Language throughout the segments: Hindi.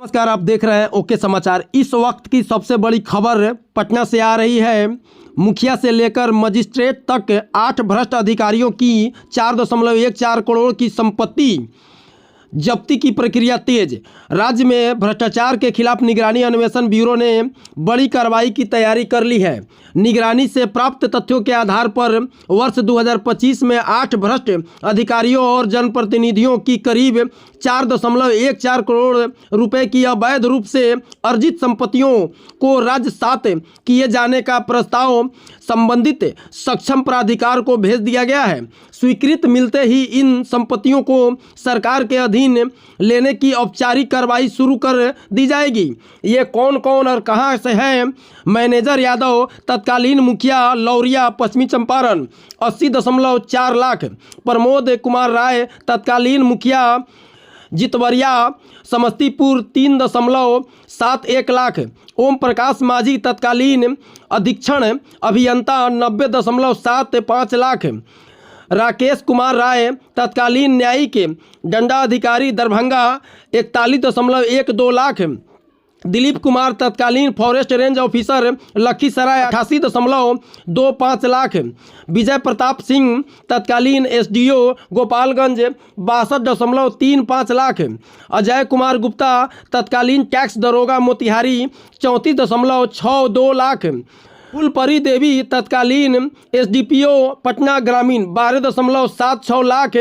नमस्कार, आप देख रहे हैं ओके समाचार। इस वक्त की सबसे बड़ी खबर पटना से आ रही है। मुखिया से लेकर मजिस्ट्रेट तक 8 भ्रष्ट अधिकारियों की 4.14 करोड़ की संपत्ति जब्ती की प्रक्रिया तेज। राज्य में भ्रष्टाचार के खिलाफ निगरानी अन्वेषण ब्यूरो ने बड़ी कार्रवाई की तैयारी कर ली है। निगरानी से प्राप्त तथ्यों के आधार पर वर्ष 2025 में 8 भ्रष्ट अधिकारियों और जनप्रतिनिधियों की करीब 4.14 करोड़ रुपए की अवैध रूप से अर्जित संपत्तियों को राजसात किए जाने का प्रस्ताव संबंधित सक्षम प्राधिकार को भेज दिया गया है। स्वीकृति मिलते ही इन संपत्तियों को सरकार के अधीन लेने की औपचारिक कार्रवाई शुरू कर दी जाएगी। ये कौन कौन और कहां से है? मैनेजर यादव तत्कालीन मुखिया लौरिया पश्चिमी चंपारण 80.4 लाख, प्रमोद कुमार राय तत्कालीन मुखिया जितवरिया समस्तीपुर 3.71 लाख, ओम प्रकाश माझी तत्कालीन अधीक्षण अभियंता 90.75 लाख, राकेश कुमार राय तत्कालीन न्यायिक दंडाधिकारी दरभंगा 41.12 लाख, दिलीप कुमार तत्कालीन forest range officer Lakhisarai 88.25 lakh, Vijay Pratap Singh तत्कालीन एसडीओ गोपालगंज 62.35 लाख, अजय कुमार गुप्ता तत्कालीन टैक्स दरोगा मोतिहारी 34.62 लाख, फुलपरी देवी तत्कालीन एसडीपीओ पटना ग्रामीण 12.76 लाख,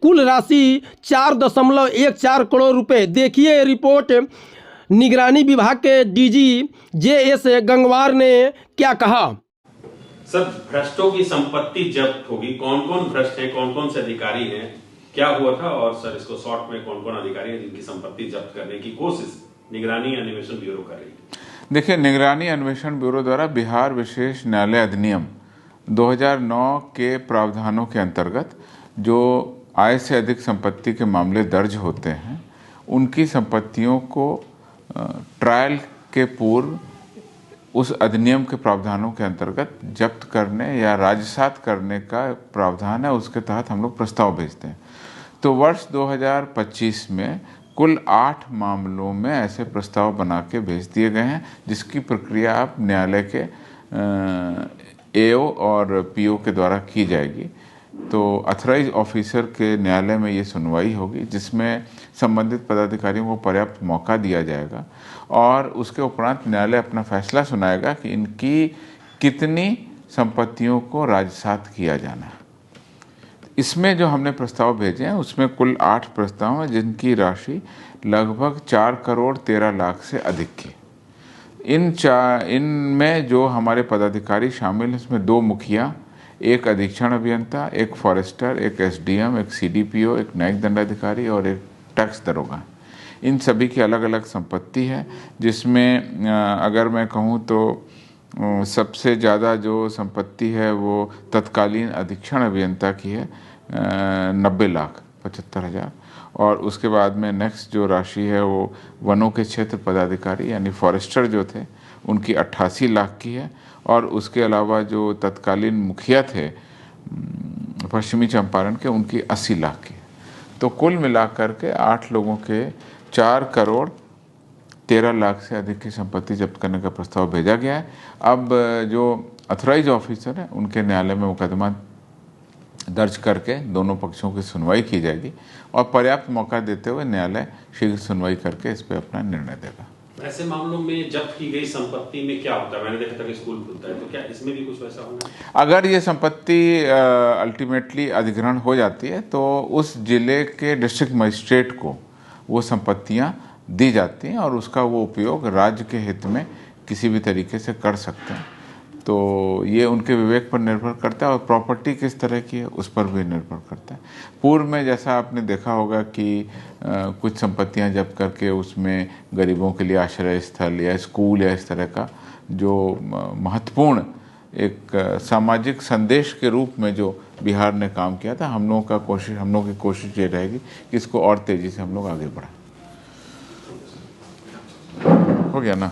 कुल राशि 4.14 करोड़ रुपए। देखिए रिपोर्ट निगरानी विभाग के डीजी जेएस गंगवार ने क्या कहा। सर, भ्रष्टों की संपत्ति जब्त होगी। कौन कौन भ्रष्ट हैं, कौन कौन से अधिकारी हैं, क्या हुआ था, और सर इसको शॉर्ट में कौन कौन अधिकारी हैं जिनकी संपत्ति जब्त करने की कोशिश निगरानी अन्वेषण ब्यूरो कर रही है? देखिए, निगरानी अन्वेषण ब्यूरो द्वारा बिहार विशेष न्यायालय अधिनियम 2009 के प्रावधानों के अंतर्गत जो आय से अधिक संपत्ति के मामले दर्ज होते हैं, उनकी संपत्तियों को ट्रायल के पूर्व उस अधिनियम के प्रावधानों के अंतर्गत जब्त करने या राजसात करने का प्रावधान है। उसके तहत हम लोग प्रस्ताव भेजते हैं। तो वर्ष 2025 में कुल 8 मामलों में ऐसे प्रस्ताव बना के भेज दिए गए हैं, जिसकी प्रक्रिया अब न्यायालय के एओ और पीओ के द्वारा की जाएगी। तो अथराइज ऑफिसर के न्यायालय में ये सुनवाई होगी, जिसमें संबंधित पदाधिकारियों को पर्याप्त मौका दिया जाएगा और उसके उपरांत न्यायालय अपना फैसला सुनाएगा कि इनकी कितनी संपत्तियों को राजसात किया जाना है। इसमें जो हमने प्रस्ताव भेजे हैं उसमें कुल 8 प्रस्ताव हैं, जिनकी राशि लगभग 4 करोड़ 13 लाख से अधिक की। इनमें जो हमारे पदाधिकारी शामिल हैं, इसमें 2 मुखिया, 1 अधीक्षण अभियंता, 1 फॉरेस्टर, 1 एसडीएम, 1 सीडीपीओ, 1 न्यायिक दंडाधिकारी और 1 टैक्स दरोगा। इन सभी की अलग अलग संपत्ति है, जिसमें अगर मैं कहूँ तो सबसे ज़्यादा जो संपत्ति है वो तत्कालीन अधीक्षण अभियंता की है 90,75,000, और उसके बाद में नेक्स्ट जो राशि है वो वनों के क्षेत्र पदाधिकारी यानी फॉरेस्टर जो थे उनकी 88 लाख की है, और उसके अलावा जो तत्कालीन मुखिया थे पश्चिमी चंपारण के, उनकी 80 लाख की। तो कुल मिलाकर के 8 लोगों के 4 करोड़ 13 लाख से अधिक की संपत्ति जब्त करने का प्रस्ताव भेजा गया है। अब जो अथराइज ऑफिसर हैं उनके न्यायालय में मुकदमा दर्ज करके दोनों पक्षों की सुनवाई की जाएगी, और पर्याप्त मौका देते हुए न्यायालय शीघ्र सुनवाई करके इस पर अपना निर्णय देगा। ऐसे मामलों में जब्त की गई संपत्ति में क्या होता है? मैंने देखा था कि स्कूल खुलता है, तो क्या इसमें भी कुछ वैसा होना है? अगर ये संपत्ति अल्टीमेटली अधिग्रहण हो जाती है तो उस जिले के डिस्ट्रिक्ट मजिस्ट्रेट को वो संपत्तियां दी जाती हैं और उसका वो उपयोग राज्य के हित में किसी भी तरीके से कर सकते हैं। तो ये उनके विवेक पर निर्भर करता है, और प्रॉपर्टी किस तरह की है उस पर भी निर्भर करता है। पूर्व में जैसा आपने देखा होगा कि कुछ संपत्तियां जब्त करके उसमें गरीबों के लिए आश्रय स्थल या स्कूल या इस तरह का जो महत्वपूर्ण एक सामाजिक संदेश के रूप में जो बिहार ने काम किया था, हम लोगों की कोशिश ये रहेगी कि इसको और तेज़ी से हम लोग आगे बढ़ाएं। हो गया ना?